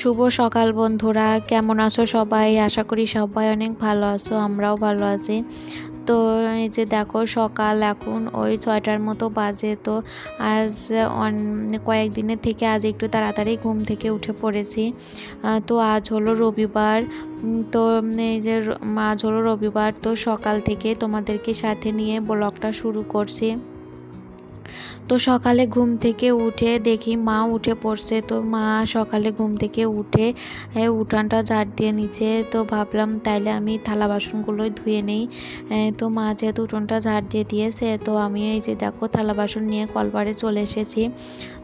শুভ সকাল বন্ধুরা, কেমন আছো সবাই? আশা করি সবাই অনেক ভালো আছো, আমরাও ভালো আছি। তো এই যে দেখো, সকাল এখন ওই 6টার মতো বাজে। তো আজ কয়েকদিনের থেকে আজ একটু তাড়াতাড়ি ঘুম থেকে উঠে পড়েছি। তো আজ হলো রবিবার। তো এই যে আজ হলো রবিবার, তো সকাল থেকে তোমাদেরকে সাথে নিয়ে ব্লগটা শুরু করছি। তো সকালে ঘুম থেকে উঠে দেখি মা উঠে পড়ছে। তো মা সকালে ঘুম থেকে উঠে উঠানটা ঝাড় দিয়ে নিচে। তো ভাবলাম তাইলে আমি থালা বাসনগুলোই ধুয়ে নেই। তো মা যেহেতু উঠোনটা ঝাড় দিয়ে দিয়েছে, তো আমি এই যে দেখো থালা বাসন নিয়ে কলপারে চলে এসেছি।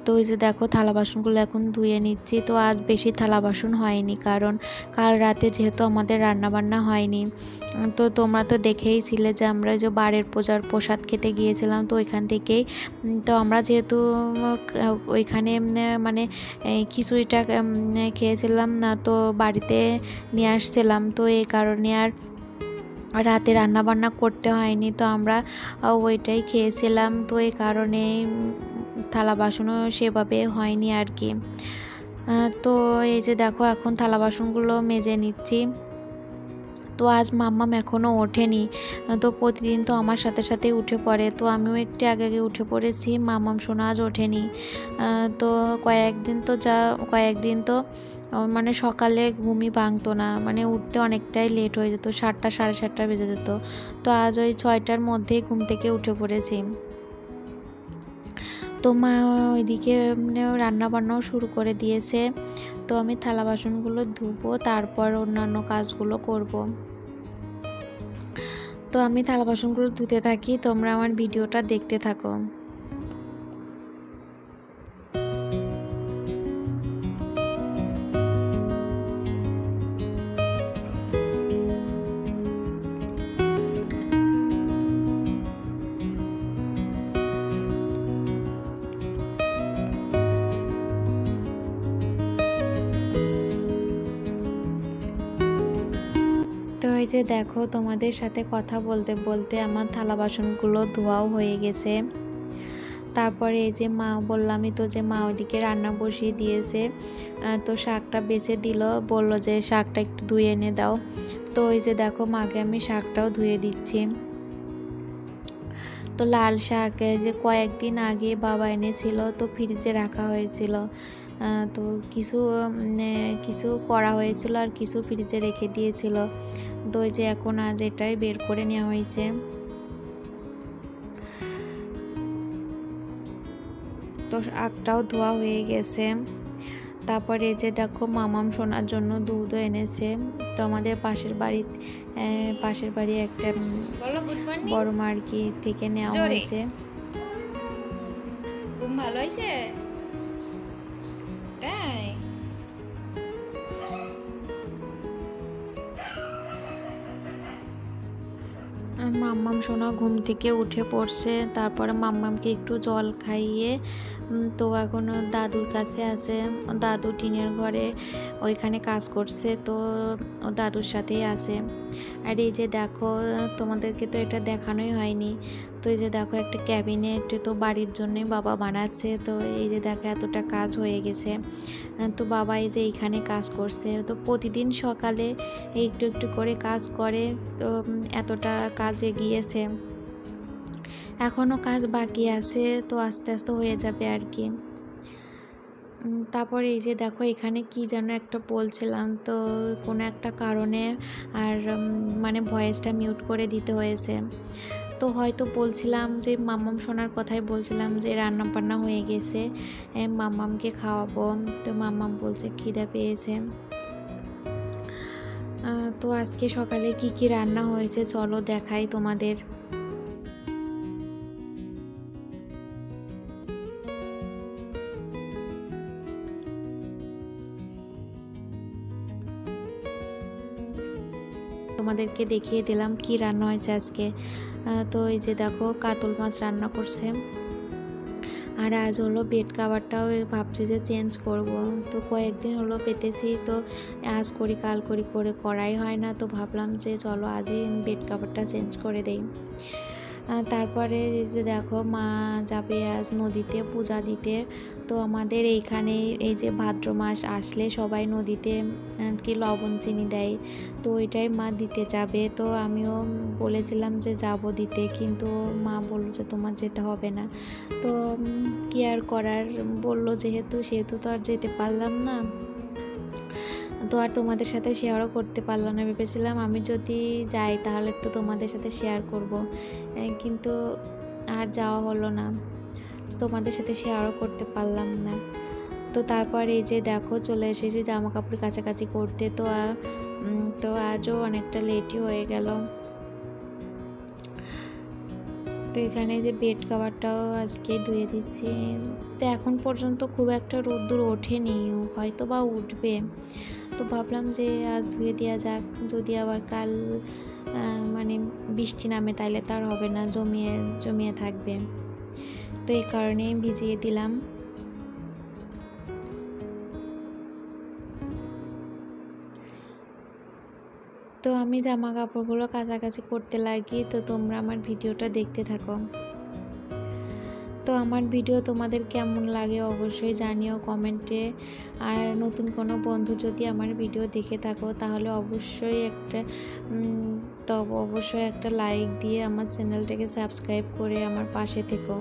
তো এই যে দেখো থালা বাসনগুলো এখন ধুয়ে নিচ্ছি। তো আজ বেশি থালা বাসন হয়নি, কারণ কাল রাতে যেহেতু আমাদের রান্না বান্না হয়নি। তো তোমরা তো দেখেইছিলে যে আমরা যে বাড়ির পূজার প্রসাদ খেতে গিয়েছিলাম, তো ওইখান থেকেই তো আমরা যেহেতু ওইখানে মানে খিচুড়িটা খেয়েছিলাম না, তো বাড়িতে নিয়ে আসছিলাম। তো এই কারণে আর রাতে রান্না বান্না করতে হয়নি, তো আমরা ওইটাই খেয়েছিলাম। তো এই কারণে থালা বাসনও সেভাবে হয়নি আর কি। তো এই যে দেখো এখন থালা বাসনগুলো মেজে নিচ্ছি। তো আজ মাম্মাম এখনও ওঠেনি। তো প্রতিদিন তো আমার সাথে সাথে উঠে পড়ে, তো আমিও একটু আগে উঠে পড়েছি। মাম্মাম সোনা আজ ওঠেনি। তো কয়েকদিন তো মানে সকালে ঘুমই ভাঙতো না, মানে উঠতে অনেকটাই লেট হয়ে যেত, 7টা সাড়ে 7টা বেজে যেত। তো আজ ওই 6টার মধ্যেই ঘুম থেকে উঠে পড়েছি। তো মা ওইদিকে রান্না বান্নাও শুরু করে দিয়েছে। তো আমি থালা বাসনগুলো ধুবো, তারপর অন্যান্য কাজগুলো করব। তো আমি থালা বাসনগুলো ধুতে থাকি, তোমরা আমার ভিডিওটা দেখতে থাকো। তো এই যে দেখো, তোমাদের সাথে কথা বলতে বলতে আমার থালা বাসনগুলো ধোয়াও হয়ে গেছে। তারপরে এই যে মা বললামই তো যে মা ওইদিকে রান্না বসিয়ে দিয়েছে। তো শাকটা বেছে দিল, বলল যে শাকটা একটু ধুয়ে এনে দাও। তো এই যে দেখো মাকে আমি শাকটাও ধুয়ে দিচ্ছি। তো লাল শাক যে কয়েকদিন আগে বাবা এনেছিল, তো ফ্রিজে রাখা হয়েছিল। তো কিছু করা হয়েছিল আর কিছু ফ্রিজে রেখে দিয়েছিল। তো এই যে এখন আজ এটাই বের করে নেওয়া হয়েছে। তো শাকটাও ধোয়া হয়ে গেছে। তারপরে এই যে দেখো মামাম সোনার জন্য দুধও এনেছে। তো আমাদের পাশের বাড়ি একটা বড় মার্কি থেকে নেওয়া হয়েছে। খুব ভালো হয়েছে তাই। মাম্মাম সোনা ঘুম থেকে উঠে পড়ছে। তারপরে মাম্মামকে একটু জল খাইয়ে তো এখন দাদুর কাছে আছে। দাদু টিনের ঘরে ওইখানে কাজ করছে, তো ও দাদুর সাথেই আছে। আর এই যে দেখো, তোমাদেরকে তো এটা দেখানোই হয়নি। তো এই যে দেখো একটা ক্যাবিনেট তো বাড়ির জন্যই বাবা বানাচ্ছে। তো এই যে দেখো এতটা কাজ হয়ে গেছে। তো বাবা এই যে এইখানে কাজ করছে। তো প্রতিদিন সকালে একটু একটু করে কাজ করে। তো এতটা কাজ এগিয়েছে, এখনও কাজ বাকি আছে, তো আস্তে আস্তে হয়ে যাবে আর কি। তারপরে এই যে দেখো এখানে কি যেন একটা বলছিলাম, তো কোনো একটা কারণে আর মানে ভয়েসটা মিউট করে দিতে হয়েছে। তো হয়তো বলছিলাম যে মাম্মাম সোনার কথাই বলছিলাম যে রান্না বান্না হয়ে গেছে, মাম্মামকে খাওয়াবো। তো মাম্মাম বলছে খিদে পেয়েছে। তো আজকে সকালে কি কি রান্না হয়েছে চলো দেখাই তোমাদের। তোমাদেরকে দেখিয়ে দিলাম কি রান্না হয়েছে আজকে। তো এই যে দেখো কাতল মাছ রান্না করছে। আর আজ হলো বেড কাভারটাও ভাবছি যে চেঞ্জ করব। তো কয়েকদিন হলো পেতেছি, তো আজ করি কাল করি করাই হয় না। তো ভাবলাম যে চলো আজই বেড কাভারটা চেঞ্জ করে দেই। তারপরে এই যে দেখো মা যাবে আজ নদীতে পূজা দিতে। তো আমাদের এইখানে এই যে ভাদ্র মাস আসলে সবাই নদীতে আর কি লবণ চিনি দেয়, তো ওইটাই মা দিতে যাবে। তো আমিও বলেছিলাম যে যাব দিতে, কিন্তু মা বললো যে তোমার যেতে হবে না। তো কি আর করার, বললো যেহেতু সেহেতু তো আর যেতে পারলাম না। তো আর তোমাদের সাথে শেয়ারও করতে পারলাম না। ভেবেছিলাম আমি যদি যাই তাহলে একটু তোমাদের সাথে শেয়ার করব, কিন্তু আর যাওয়া হলো না, তোমাদের সাথে শেয়ারও করতে পারলাম না। তো তারপর এই যে দেখো চলে এসেছি জামা কাপড় কাছাকাছি করতে। তো আজও অনেকটা লেটই হয়ে গেল। তো এখানে যে বেড কভারটাও আজকে ধুয়ে দিচ্ছি। তো এখন পর্যন্ত খুব একটা রোদ্দুর ওঠেনি, হয়তো বা উঠবে। তো ভাবলাম যে আজ ধুয়ে দেওয়া যাক, যদি আবার কাল মানে বৃষ্টি নামে তাইলে তার হবে না, জমিয়ে জমিয়ে থাকবে। তো এই কারণেই ভিজিয়ে দিলাম। তো আমি জামা কাপড়গুলো কাছাকাছি করতে লাগি, তো তোমরা আমার ভিডিওটা দেখতে থাকো। তো আমার ভিডিও তোমাদের কেমন লাগে অবশ্যই জানিও কমেন্টে। আর নতুন কোনো বন্ধু যদি আমার ভিডিও দেখে থাকো তাহলে অবশ্যই একটা লাইক দিয়ে আমার চ্যানেলটাকে সাবস্ক্রাইব করে আমার পাশে থেকো।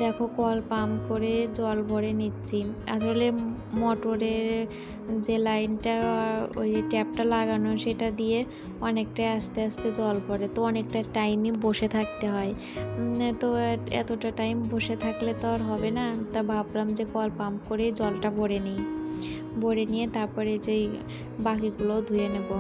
দেখো কল পাম্প করে জল ভরে নিচ্ছি। আসলে মোটরের যে লাইনটা ওই ট্যাপটা লাগানো সেটা দিয়ে অনেকটাই আস্তে আস্তে জল পড়ে, তো অনেকটা টাইমই বসে থাকতে হয়। তো এতটা টাইম বসে থাকলে তো আর হবে না, তা ভাবলাম যে কল পাম্প করে জলটা ভরে নিই, ভরে নিয়ে তারপরে যে বাকিগুলো ধুয়ে নেব।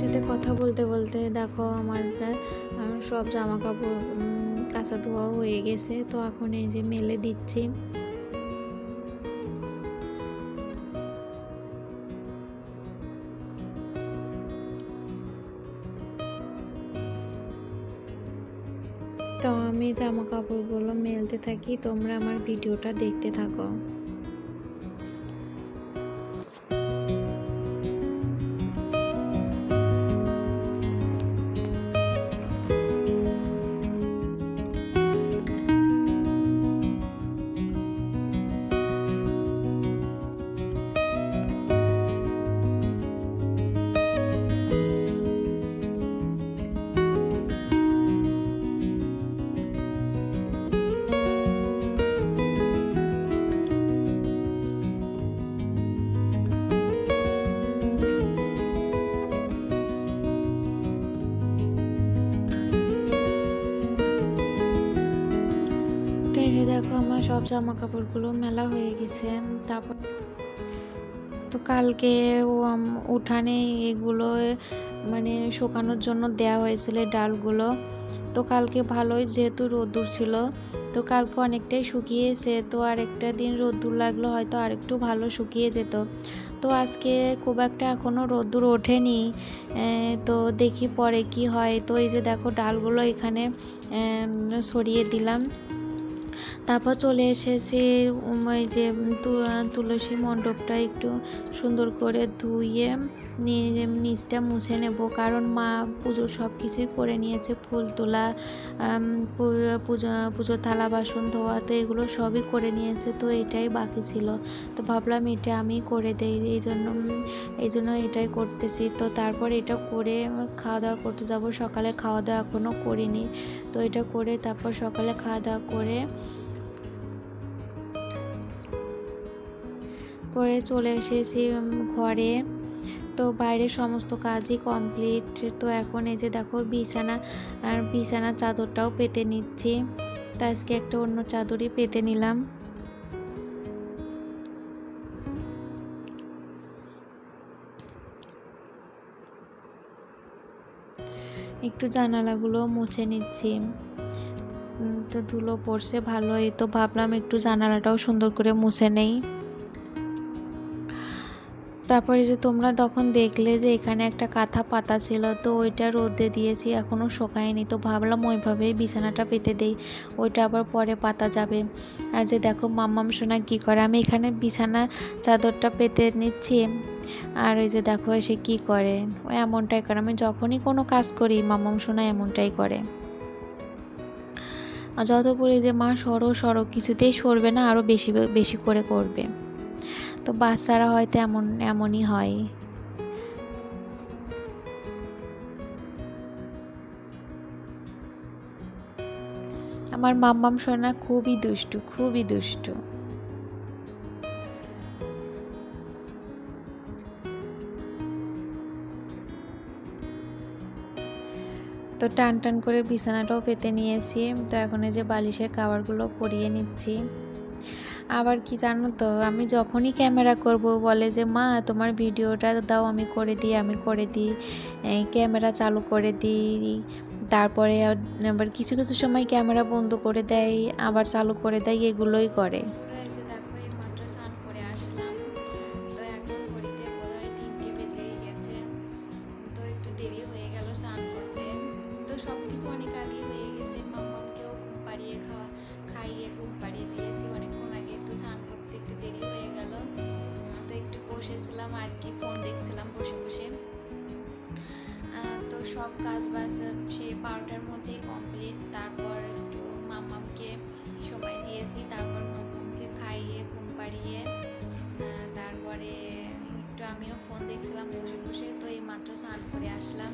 সাথে কথা বলতে বলতে দেখো আমার সব জামা কাপড় কাঁচা ধোয়া হয়ে গেছে। তো এখন এই যে মেলে দিচ্ছি। তো আমি জামা কাপড়গুলো মেলতে থাকি, তোমরা আমার ভিডিওটা দেখতে থাকো। দেখো আমার সব জামা কাপড়গুলো মেলা হয়ে গেছে। তারপর তো কালকে উঠানে এগুলো মানে শুকানোর জন্য দেওয়া হয়েছিল ডালগুলো। তো কালকে ভালোই যেহেতু রোদ্দুর ছিল, তো কালকে অনেকটাই শুকিয়েছে। তো আর একটা দিন রোদ্দুর লাগলো হয়তো আর একটু ভালো শুকিয়ে যেত। তো আজকে খুব একটা এখনও রোদ্দুর ওঠেনি, তো দেখি পরে কি হয়। তো এই যে দেখো ডালগুলো এখানে সরিয়ে দিলাম। তারপর চলে এসেছি ওই যে তুলসী মণ্ডপটা একটু সুন্দর করে ধুয়ে নিচটা মুছে নেব, কারণ মা পুজোর সব কিছুই করে নিয়েছে, ফুল তোলা, পুজোর থালা বাসন ধোয়া, তো এগুলো সবই করে নিয়েছে, তো এটাই বাকি ছিল। তো ভাবলাম এটা আমি করে দেই, এই জন্য এটাই করতেছি। তো তারপর এটা করে খাওয়া দাওয়া করতে যাব। সকালে খাওয়া দাওয়া এখনও করিনি, তো এটা করে তারপর সকালে খাওয়া দাওয়া করে চলে এসেছি ঘরে। তো বাইরের সমস্ত কাজই কমপ্লিট। তো এখন এই যে দেখো বিছানার চাদরটাও পেতে নিচ্ছি। তো আজকে একটা অন্য চাদরই পেতে নিলাম। একটু জানালাগুলো মুছে নিচ্ছি, তো ধুলো পড়ছে ভালোই, তো ভাবলাম একটু জানালাটাও সুন্দর করে মুছে নেই। তারপরে যে তোমরা তখন দেখলে যে এখানে একটা কাঁথা পাতা ছিল, তো ওইটা রোদে দিয়েছি, এখনও শুকায়নি, তো ভাবলাম ওইভাবেই বিছানাটা পেতে দেই, ওইটা আবার পরে পাতা যাবে। আর যে দেখো মাম্মাম সোনা কী করে, আমি এখানে বিছানা চাদরটা পেতে নিচ্ছি, আর ওই যে দেখো এসে কী করে, ও এমনটাই করে, আমি যখনই কোনো কাজ করি মাম্মাম সোনা এমনটাই করে। যত বলি যে মা সরো কিছুতেই সরবে না, আরও বেশি বেশি করে করবে। তো বাচ্চারা হয়তো এমনই হয়। আমার মাম্মাম সোনা খুবই দুষ্টু, খুবই দুষ্টু। তো টান করে বিছানাটাও পেতে নিয়েছি। তো এখন এই যে বালিশের কাভারগুলো পরিয়ে নিচ্ছি। আবার কি জানো তো, আমি যখনই ক্যামেরা করব বলে যে মা তোমার ভিডিওটা দাও, আমি করে দিই, ক্যামেরা চালু করে দিই। তারপরে আবার কিছু সময় ক্যামেরা বন্ধ করে দেয়, আবার চালু করে দেয়, এগুলোই করে। বসেছিলাম আর কি, ফোন দেখছিলাম বসে বসে। তো সব কাজ বাজ সে 12টার মধ্যেই কমপ্লিট। তারপর একটু মাম্মামকে সময় দিয়েছি, তারপর মাম্মামকে খাইয়ে ঘুম পাড়িয়ে তারপরে একটু আমিও ফোন দেখছিলাম বসে বসে। তো এই মাত্র স্নান করে আসলাম,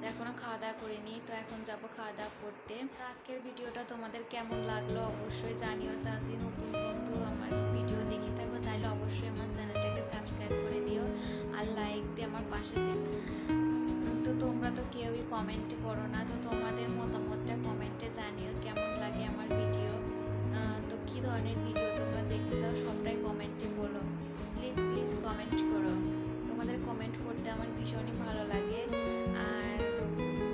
এখনও খাওয়া দাওয়া করিনি, তো এখন যাব খাওয়া দাওয়া করতে। তো আজকের ভিডিওটা তোমাদের কেমন লাগলো অবশ্যই জানিও। তাতে নতুন বন্ধু আমার ভিডিও দেখে থাকো তাহলে অবশ্যই আমার চ্যানেলটাকে সাবস্ক্রাইব করে দিও আর লাইক দিয়ে আমার পাশে দিও। তো তোমরা তো কেউই কমেন্টে করো না, তো তোমাদের মতামতটা কমেন্টে জানিও কেমন লাগে আমার ভিডিও। তো কী ধরনের ভিডিও তোমরা দেখতে চাও সবটাই কমেন্টে বলো, প্লিজ কমেন্ট করো। তোমাদের কমেন্ট করতে আমার ভীষণই ভালো লাগে, আর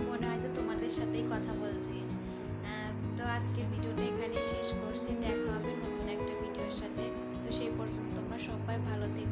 মনে হয় যে তোমাদের সাথেই কথা বলছি। তো আজকের ভিডিওটা এখানে শেষ করছি, দেখা হবে নতুন একটা ভিডিওর সাথে। তো সেই পর্যন্ত তোমরা সবাই ভালো থেকো।